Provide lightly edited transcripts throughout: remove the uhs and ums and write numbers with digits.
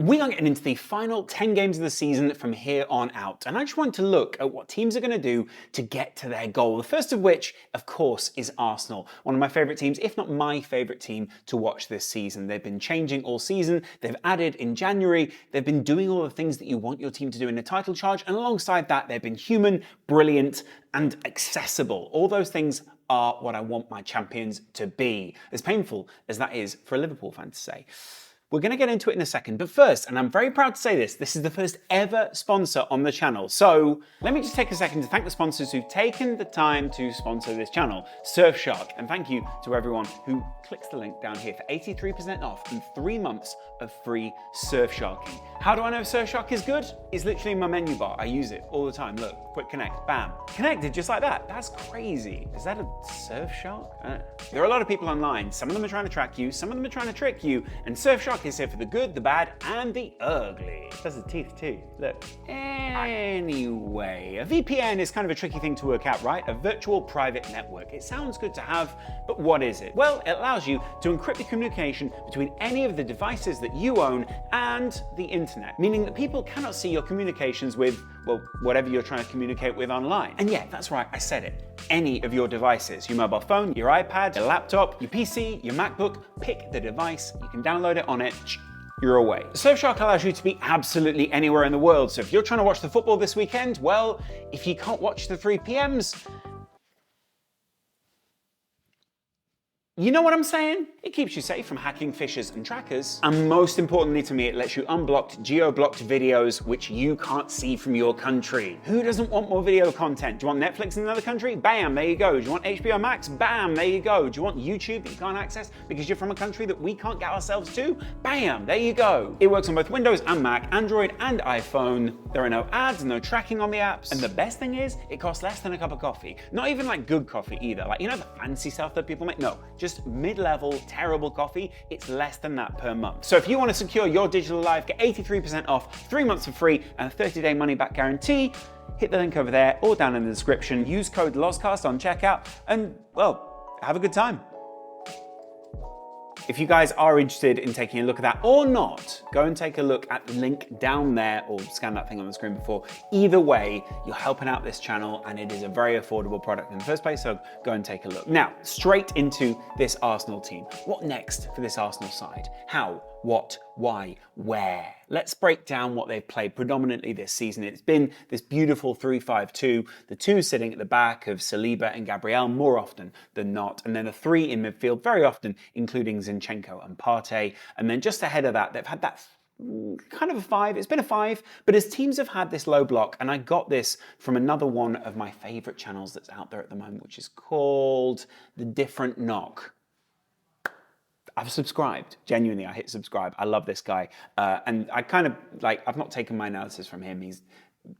We are getting into the final 10 games of the season from here on out, and I just want to look at what teams are going to do to get to their goal. The first of which, of course, is Arsenal, one of my favourite teams, if not my favourite team to watch this season. They've been changing all season, they've added in January, they've been doing all the things that you want your team to do in a title charge, and alongside that, they've been human, brilliant, and accessible. All those things are what I want my champions to be, as painful as that is for a Liverpool fan to say. We're going to get into it in a second, but first, and I'm very proud to say this is the first ever sponsor on the channel. So let me just take a second to thank the sponsors who've taken the time to sponsor this channel. Surfshark, and thank you to everyone who clicks the link down here for 83% off and 3 months of free Surfsharking. How do I know Surfshark is good? It's literally in my menu bar. I use it all the time. Look, quick connect, bam. Connected just like that. That's crazy. Is that a Surfshark? There are a lot of people online. Some of them are trying to track you, some of them are trying to trick you, and Surfshark is here for the good, the bad, and the ugly. Does the teeth too, look. Anyway, a VPN is kind of a tricky thing to work out, right? A virtual private network. It sounds good to have, but what is it? Well, it allows you to encrypt the communication between any of the devices that you own and the internet, meaning that people cannot see your communications with, well, whatever you're trying to communicate with online. And yeah, that's right, I said it. Any of your devices, your mobile phone, your iPad, your laptop, your PC, your MacBook, pick the device, you can download it on it, you're away. Surfshark allows you to be absolutely anywhere in the world, so if you're trying to watch the football this weekend, well, if you can't watch the 3 PMs, you know what I'm saying? It keeps you safe from hacking phishers and trackers. And most importantly to me, it lets you unblocked, geo-blocked videos which you can't see from your country. Who doesn't want more video content? Do you want Netflix in another country? Bam, there you go. Do you want HBO Max? Bam, there you go. Do you want YouTube that you can't access because you're from a country that we can't get ourselves to? Bam, there you go. It works on both Windows and Mac, Android and iPhone. There are no ads, no tracking on the apps. And the best thing is, it costs less than a cup of coffee. Not even like good coffee either. Like, you know the fancy stuff that people make? No, just mid-level, terrible coffee, it's less than that per month. So if you want to secure your digital life, get 83% off, 3 months for free, and a 30-day money-back guarantee, hit the link over there or down in the description, use code LOSTCAST on checkout, and, well, have a good time. If you guys are interested in taking a look at that or not, go and take a look at the link down there or scan that thing on the screen before. Either way, you're helping out this channel and it is a very affordable product in the first place, so go and take a look. Now, straight into this Arsenal team. What next for this Arsenal side? How? What? Why? Where? Let's break down what they've played predominantly this season. It's been this beautiful 3-5-2, the 2 sitting at the back of Saliba and Gabriel more often than not, and then the 3 in midfield very often, including Zinchenko and Partey. And then just ahead of that, they've had that kind of a 5. It's been a 5, but as teams have had this low block, and I got this from another one of my favourite channels that's out there at the moment, which is called The Different Knock. I've subscribed. Genuinely, I hit subscribe. I love this guy. And I kind of, like, I've not taken my analysis from him. He's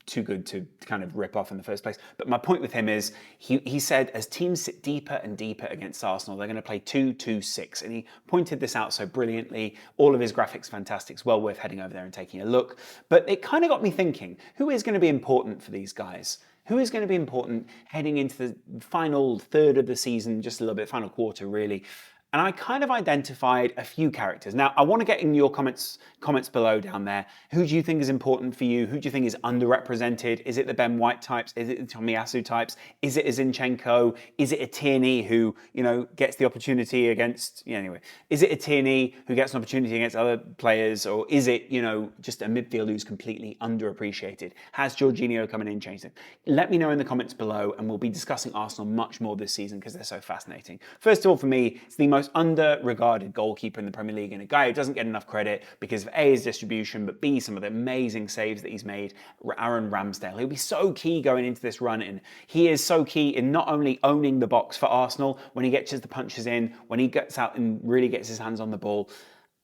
too good to kind of rip off in the first place. But my point with him is, he said, as teams sit deeper and deeper against Arsenal, they're going to play 2-2-6. And he pointed this out so brilliantly. All of his graphics fantastic. It's well worth heading over there and taking a look. But it kind of got me thinking, who is going to be important for these guys? Who is going to be important heading into the final third of the season, just a little bit, final quarter really? And I kind of identified a few characters. Now, I want to get in your comments below down there. Who do you think is important for you? Who do you think is underrepresented? Is it the Ben White types? Is it the Tomiyasu types? Is it a Zinchenko? Is it a Tierney who, you know, gets the opportunity against, anyway. Is it a Tierney who gets an opportunity against other players? Or is it, you know, just a midfield who's completely underappreciated? Has Jorginho coming in changed it? Let me know in the comments below, and we'll be discussing Arsenal much more this season because they're so fascinating. First of all, for me, it's the most under-regarded goalkeeper in the Premier League, and a guy who doesn't get enough credit because of A, his distribution, but B, some of the amazing saves that he's made, Aaron Ramsdale. He'll be so key going into this run, and he is so key in not only owning the box for Arsenal when he gets the punches in, when he gets out and really gets his hands on the ball.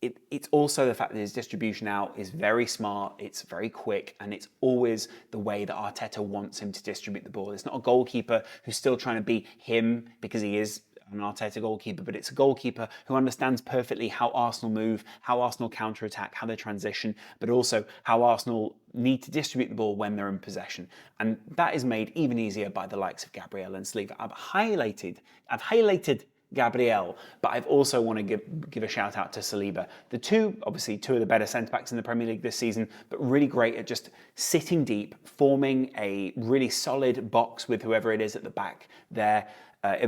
It's also the fact that his distribution out is very smart, it's very quick, and it's always the way that Arteta wants him to distribute the ball. It's not a goalkeeper who's still trying to be him because he is an Arteta goalkeeper, but it's a goalkeeper who understands perfectly how Arsenal move, how Arsenal counter-attack, how they transition, but also how Arsenal need to distribute the ball when they're in possession. And that is made even easier by the likes of Gabriel and Saliba. I've highlighted Gabriel, but I've also want to give a shout out to Saliba. The two, obviously two of the better centre-backs in the Premier League this season, but really great at just sitting deep, forming a really solid box with whoever it is at the back there,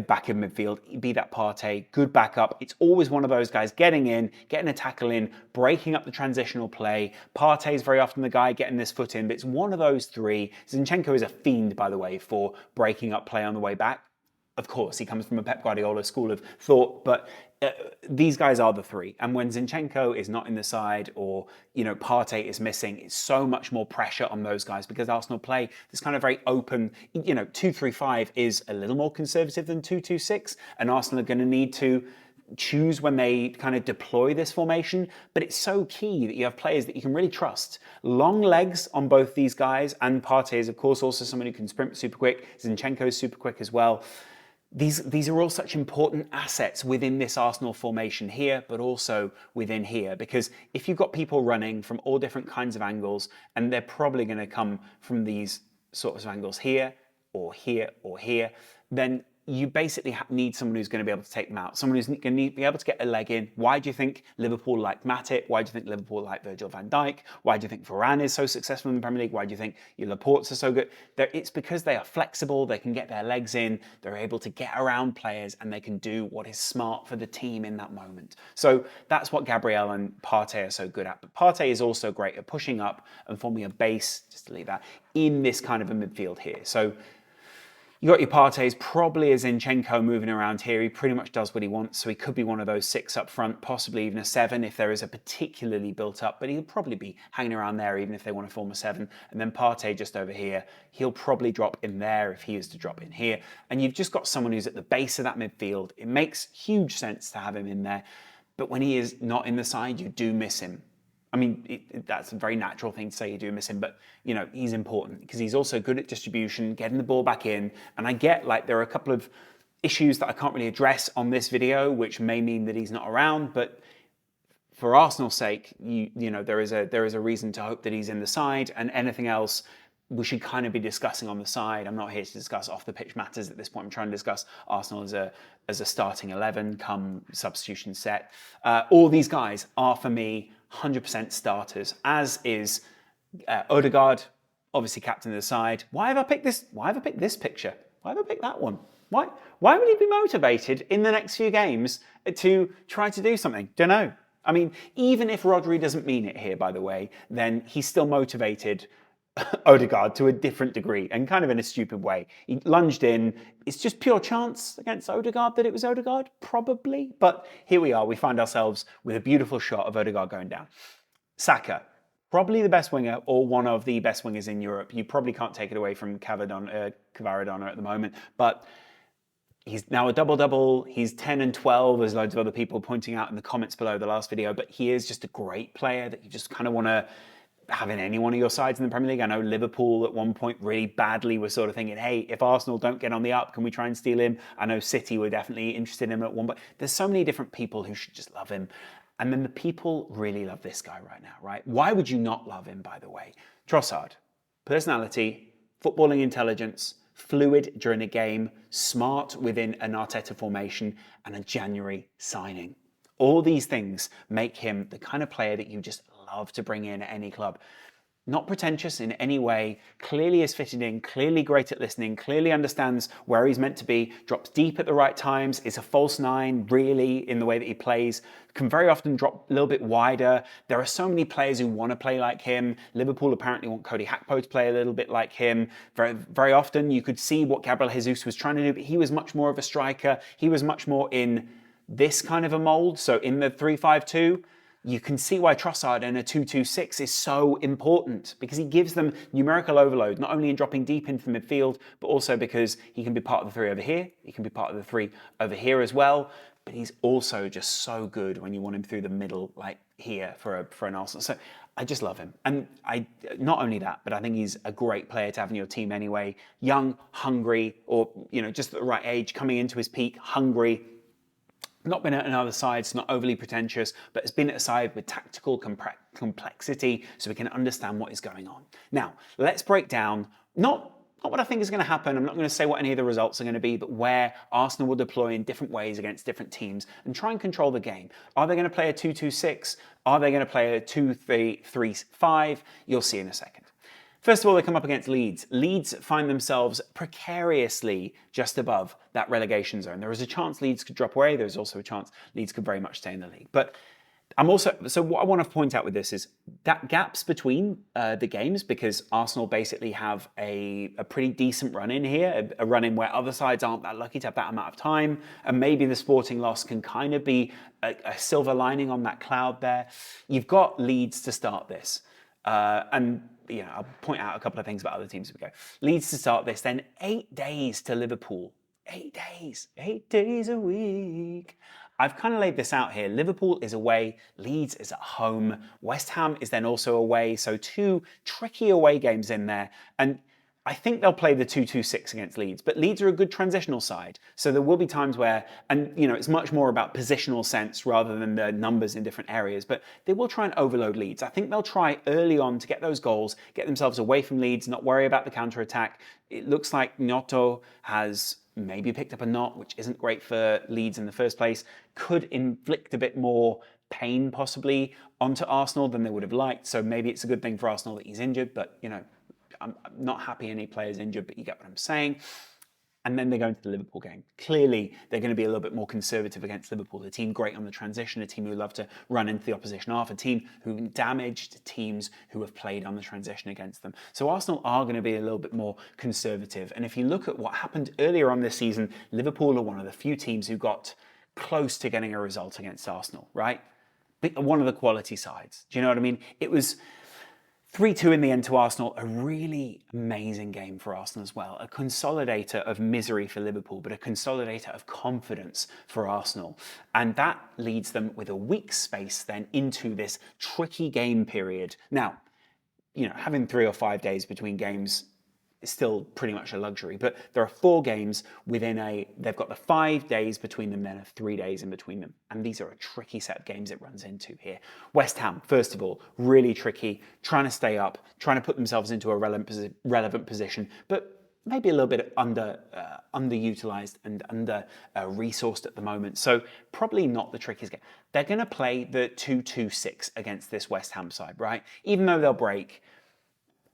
back in midfield, be that Partey, good backup. It's always one of those guys getting in, getting a tackle in, breaking up the transitional play. Partey is very often the guy getting this foot in, but it's one of those three. Zinchenko is a fiend, by the way, for breaking up play on the way back. Of course, he comes from a Pep Guardiola school of thought, but these guys are the three. And when Zinchenko is not in the side or, Partey is missing, it's so much more pressure on those guys because Arsenal play this kind of very open, 2-3-5 is a little more conservative than 2-2-6, and Arsenal are going to need to choose when they kind of deploy this formation, but it's so key that you have players that you can really trust. Long legs on both these guys, and Partey is, of course, also someone who can sprint super quick. Zinchenko is super quick as well. These are all such important assets within this Arsenal formation here, but also within here, because if you've got people running from all different kinds of angles, and they're probably going to come from these sorts of angles here, or here, or here, then you basically need someone who's going to be able to take them out. Someone who's going to be able to get a leg in. Why do you think Liverpool like Matip? Why do you think Liverpool like Virgil van Dijk? Why do you think Varane is so successful in the Premier League? Why do you think Laporte's are so good? It's because they are flexible, they can get their legs in, they're able to get around players, and they can do what is smart for the team in that moment. So that's what Gabriel and Partey are so good at. But Partey is also great at pushing up and forming a base, just to leave that, in this kind of a midfield here. So you got your Partey's, probably a Zinchenko moving around here. He pretty much does what he wants, so he could be one of those 6 up front, possibly even a 7 if there is a particularly built up, but he'll probably be hanging around there even if they want to form a 7. And then Partey just over here, he'll probably drop in there if he is to drop in here. And you've just got someone who's at the base of that midfield. It makes huge sense to have him in there, but when he is not in the side, you do miss him. I mean, that's a very natural thing to say, you do miss him, but, he's important because he's also good at distribution, getting the ball back in. And I get, there are a couple of issues that I can't really address on this video, which may mean that he's not around, but for Arsenal's sake, there is a reason to hope that he's in the side, and anything else we should kind of be discussing on the side. I'm not here to discuss off-the-pitch matters at this point. I'm trying to discuss Arsenal as a starting 11 come substitution set. All these guys are, for me, 100% starters, as is Odegaard, obviously captain of the side. Why have I picked this? Why have I picked this picture? Why have I picked that one? Why would he be motivated in the next few games to try to do something? Don't know. I mean, even if Rodri doesn't mean it here, by the way, then he's still motivated Odegaard to a different degree and kind of in a stupid way. He lunged in. It's just pure chance against Odegaard that it was Odegaard, probably. But here we are. We find ourselves with a beautiful shot of Odegaard going down. Saka, probably the best winger or one of the best wingers in Europe. You probably can't take it away from Kvaradona at the moment, but he's now a double-double. He's 10 and 12, as loads of other people pointing out in the comments below the last video, but he is just a great player that you just kind of want to have in any one of your sides in the Premier League. I know Liverpool at one point really badly were sort of thinking, hey, if Arsenal don't get on the up, can we try and steal him? I know City were definitely interested in him at one point. There's so many different people who should just love him. And then the people really love this guy right now, right? Why would you not love him, by the way? Trossard, personality, footballing intelligence, fluid during a game, smart within an Arteta formation, and a January signing. All these things make him the kind of player that you just love to bring in at any club. Not pretentious in any way, clearly is fitted in, clearly great at listening, clearly understands where he's meant to be, drops deep at the right times, is a false 9 really in the way that he plays, can very often drop a little bit wider. There are so many players who want to play like him. Liverpool apparently want Cody Gakpo to play a little bit like him. Very, very often you could see what Gabriel Jesus was trying to do, but he was much more of a striker. He was much more in this kind of a mold. So in the 3-5-2, you can see why Trossard in a 2-2-6 is so important, because he gives them numerical overload, not only in dropping deep into the midfield, but also because he can be part of the 3 over here, he can be part of the 3 over here as well, but he's also just so good when you want him through the middle, like here for an Arsenal. So I just love him. And not only that, but I think he's a great player to have in your team anyway. Young, hungry, or just at the right age, coming into his peak, hungry. Not been at another side, it's not overly pretentious, but has been at a side with tactical complexity so we can understand what is going on. Now, let's break down, not not what I think is going to happen. I'm not going to say what any of the results are going to be, but where Arsenal will deploy in different ways against different teams and try and control the game. Are they going to play a 2-2-6? Are they going to play a 2-3-3-5? You'll see in a second. First of all, they come up against Leeds. Leeds find themselves precariously just above that relegation zone. There is a chance Leeds could drop away. There's also a chance Leeds could very much stay in the league. But so what I want to point out with this is that gaps between the games, because Arsenal basically have a pretty decent run in here, a run in where other sides aren't that lucky to have that amount of time, and maybe the Sporting loss can kind of be a silver lining on that cloud there. You've got Leeds to start this, and I'll point out a couple of things about other teams as we go. Leeds to start this, then 8 days to Liverpool. 8 days a week. I've kind of laid this out here. Liverpool is away, Leeds is at home, West Ham is then also away, so 2 tricky away games in there. And I think they'll play the 2-2-6 against Leeds, but Leeds are a good transitional side. So there will be times where, and it's much more about positional sense rather than the numbers in different areas, but they will try and overload Leeds. I think they'll try early on to get those goals, get themselves away from Leeds, not worry about the counter-attack. It looks like Gnotto has maybe picked up a knot, which isn't great for Leeds in the first place, could inflict a bit more pain possibly onto Arsenal than they would have liked. So maybe it's a good thing for Arsenal that he's injured, but I'm not happy any player's injured, but you get what I'm saying. And then they go into the Liverpool game. Clearly, they're going to be a little bit more conservative against Liverpool, a team great on the transition, a team who love to run into the opposition half, a team who damaged teams who have played on the transition against them. So Arsenal are going to be a little bit more conservative. And if you look at what happened earlier on this season, Liverpool are one of the few teams who got close to getting a result against Arsenal, right? One of the quality sides. Do you know what I mean? It was 3-2 in the end to Arsenal, a really amazing game for Arsenal as well. A consolidator of misery for Liverpool, but a consolidator of confidence for Arsenal. And that leads them with a week's space then into this tricky game period. Now, having 3 or 5 days between games is still pretty much a luxury, but there are 4 games they've got the 5 days between them, then 3 days in between them. And these are a tricky set of games it runs into here. West Ham, first of all, really tricky, trying to stay up, trying to put themselves into a relevant position, but maybe a little bit underutilized and under-resourced at the moment. So probably not the trickiest game. They're going to play the 2-2-6 against this West Ham side, right? Even though they'll break,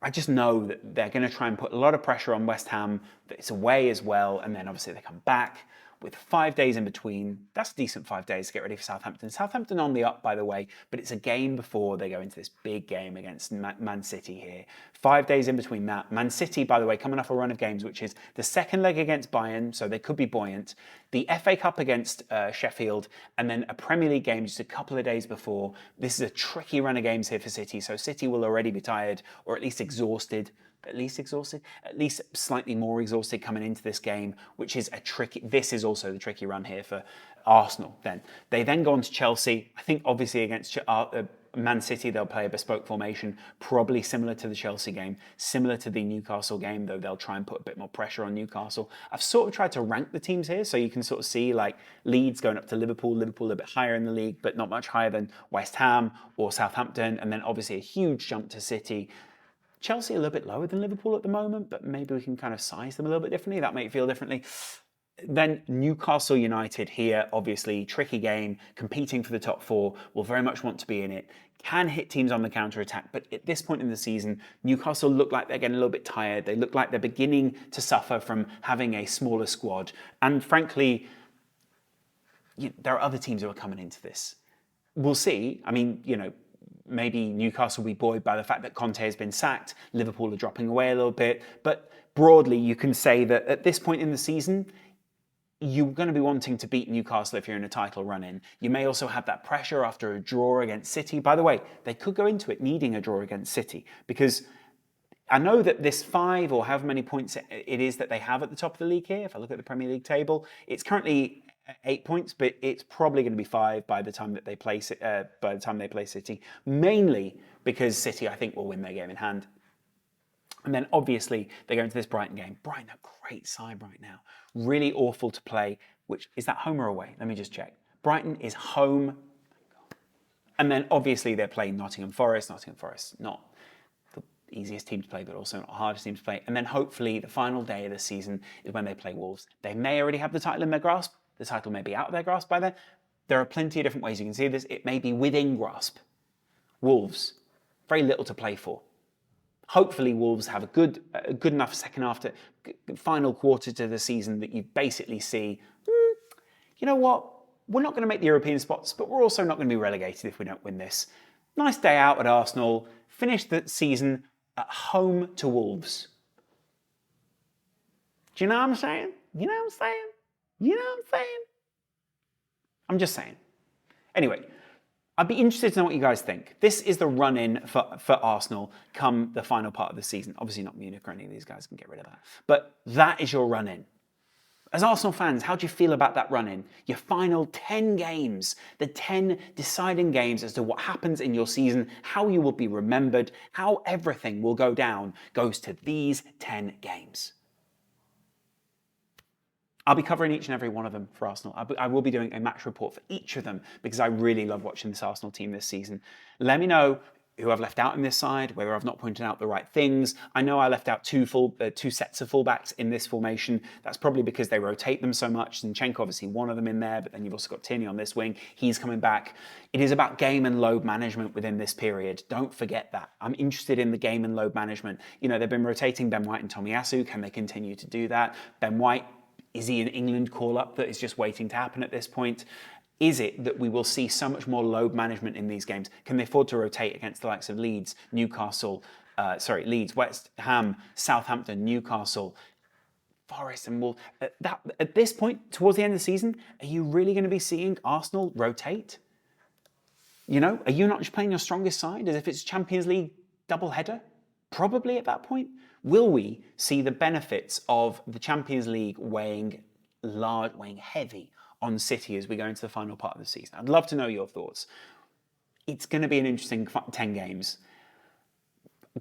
I just know that they're going to try and put a lot of pressure on West Ham, that it's away as well, and then obviously they come back with 5 days in between. That's a decent 5 days to get ready for Southampton. Southampton on the up, by the way, but it's a game before they go into this big game against Man City here. 5 days in between that. Man City, by the way, coming off a run of games, which is the second leg against Bayern, so they could be buoyant. The FA Cup against Sheffield, and then a Premier League game just a couple of days before. This is a tricky run of games here for City, so City will already be tired, or at least exhausted. At least slightly more exhausted coming into this game, which is this is also the tricky run here for Arsenal then. They then go on to Chelsea. I think obviously against Man City, they'll play a bespoke formation, probably similar to the Chelsea game, similar to the Newcastle game, though they'll try and put a bit more pressure on Newcastle. I've sort of tried to rank the teams here, so you can sort of see like Leeds going up to Liverpool a bit higher in the league, but not much higher than West Ham or Southampton, and then obviously a huge jump to City. Chelsea a little bit lower than Liverpool at the moment, but maybe we can kind of size them a little bit differently. That might feel differently. Then Newcastle United here, obviously, tricky game, competing for the top 4, will very much want to be in it, can hit teams on the counter-attack, but at this point in the season, Newcastle look like they're getting a little bit tired. They look like they're beginning to suffer from having a smaller squad. And frankly, there are other teams who are coming into this. We'll see. I mean, maybe Newcastle will be buoyed by the fact that Conte has been sacked. Liverpool are dropping away a little bit. But broadly, you can say that at this point in the season, you're going to be wanting to beat Newcastle if you're in a title run-in. You may also have that pressure after a draw against City. By the way, they could go into it needing a draw against City, because I know that this 5 or however many points it is that they have at the top of the league here, if I look at the Premier League table, it's currently 8 points, but it's probably going to be 5 by the time that they play City, mainly because City, I think, will win their game in hand. And then obviously they go into this Brighton game. Brighton are a great side right now. Really awful to play. Which is that home or away? Let me just check. Brighton is home. And then obviously they're playing Nottingham Forest. Nottingham Forest, not the the easiest team to play, but also not the hardest team to play. And then hopefully the final day of the season is when they play Wolves. They may already have the title in their grasp. The title may be out of their grasp by then. There are plenty of different ways you can see this. It may be within grasp. Wolves, very little to play for. Hopefully Wolves have a good enough second half to final quarter to the season that you basically see, you know what? We're not going to make the European spots, but we're also not going to be relegated if we don't win this. Nice day out at Arsenal. Finish the season at home to Wolves. Do you know what I'm saying? You know what I'm saying? You know what I'm saying? I'm just saying. Anyway, I'd be interested to know what you guys think. This is the run-in for Arsenal come the final part of the season. Obviously not Munich or any of these guys can get rid of that. But that is your run-in. As Arsenal fans, how do you feel about that run-in? Your final 10 games, the 10 deciding games as to what happens in your season, how you will be remembered, how everything will go down, goes to these 10 games. I'll be covering each and every one of them for Arsenal. I will be doing a match report for each of them because I really love watching this Arsenal team this season. Let me know who I've left out in this side, whether I've not pointed out the right things. I know I left out two sets of fullbacks in this formation. That's probably because they rotate them so much. Zinchenko, obviously one of them in there, but then you've also got Tierney on this wing. He's coming back. It is about game and load management within this period. Don't forget that. I'm interested in the game and load management. You know, they've been rotating Ben White and Tomiyasu. Can they continue to do that? Ben White, is he an England call-up that is just waiting to happen at this point? Is it that we will see so much more load management in these games? Can they afford to rotate against the likes of Leeds, Leeds, West Ham, Southampton, Newcastle, Forest and Wolves? At this point, towards the end of the season, are you really going to be seeing Arsenal rotate? You know, are you not just playing your strongest side as if it's Champions League double-header? Probably at that point. Will we see the benefits of the Champions League weighing heavy on City as we go into the final part of the season? I'd love to know your thoughts. It's going to be an interesting 10 games.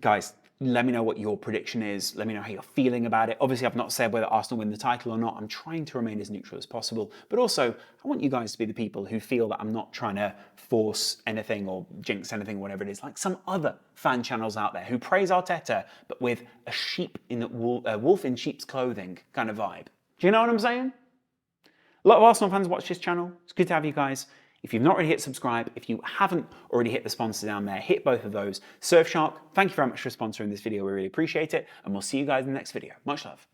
Guys, let me know what your prediction is. Let me know how you're feeling about it. Obviously, I've not said whether Arsenal win the title or not. I'm trying to remain as neutral as possible. But also, I want you guys to be the people who feel that I'm not trying to force anything or jinx anything, whatever it is, like some other fan channels out there who praise Arteta, but with a wolf in sheep's clothing kind of vibe. Do you know what I'm saying? A lot of Arsenal fans watch this channel. It's good to have you guys. If you've not already hit subscribe, if you haven't already hit the sponsor down there, hit both of those. Surfshark, thank you very much for sponsoring this video. We really appreciate it. And we'll see you guys in the next video. Much love.